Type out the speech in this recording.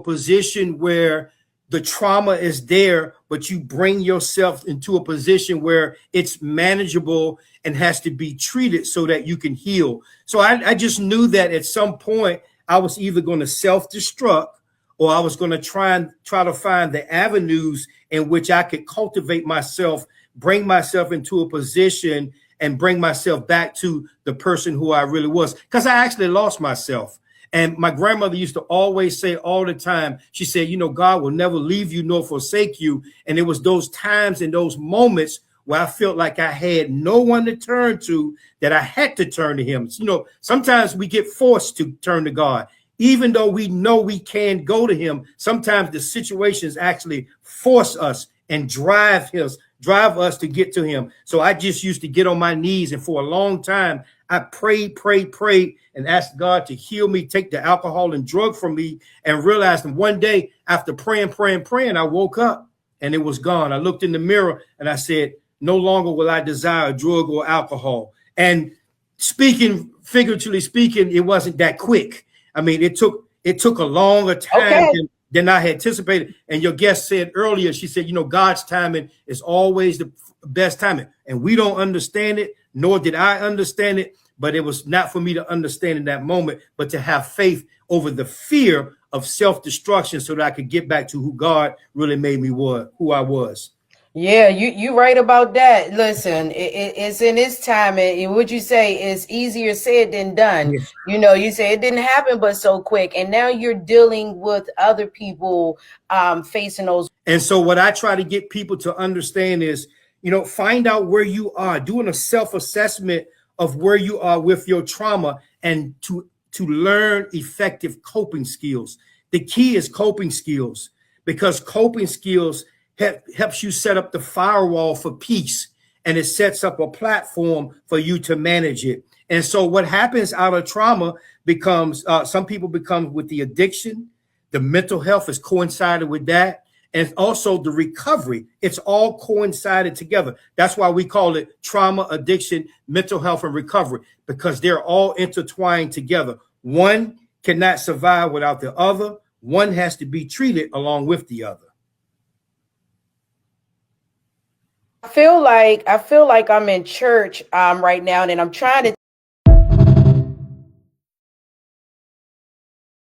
position where the trauma is there, but you bring yourself into a position where it's manageable and has to be treated so that you can heal. So I just knew that at some point I was either going to self-destruct, or I was going to try to find the avenues in which I could cultivate myself, bring myself into a position and bring myself back to the person who I really was. Because I actually lost myself. And my grandmother used to always say all the time, she said, you know, God will never leave you nor forsake you. And it was those times and those moments where I felt like I had no one to turn to, that I had to turn to him. You know, sometimes we get forced to turn to God. Even though we know we can go to him, sometimes the situations actually force us and drive us to get to him. So I just used to get on my knees, and for a long time, I prayed, and asked God to heal me, take the alcohol and drug from me, and realized that one day after praying, I woke up and it was gone. I looked in the mirror and I said, no longer will I desire drug or alcohol. And figuratively speaking, it wasn't that quick. I mean, it took a longer time than I had anticipated. And your guest said earlier, she said, you know, God's timing is always the best timing. And we don't understand it, nor did I understand it, but it was not for me to understand in that moment, but to have faith over the fear of self-destruction so that I could get back to who God really made me who I was. Yeah, you right about that. Listen, it's in its time, and what you say is easier said than done. Yes. You know, you say it didn't happen, but so quick, and now you're dealing with other people facing those. And so what I try to get people to understand is, you know, find out where you are, doing a self-assessment of where you are with your trauma, and to learn effective coping skills. The key is coping skills, because coping skills helps you set up the firewall for peace, and it sets up a platform for you to manage it. And so what happens out of trauma becomes, some people become with the addiction, the mental health is coincided with that, and also the recovery. It's all coincided together. That's why we call it trauma, addiction, mental health, and recovery, because they're all intertwined together. One cannot survive without the other. One has to be treated along with the other. I feel like I'm in church right now, and I'm trying to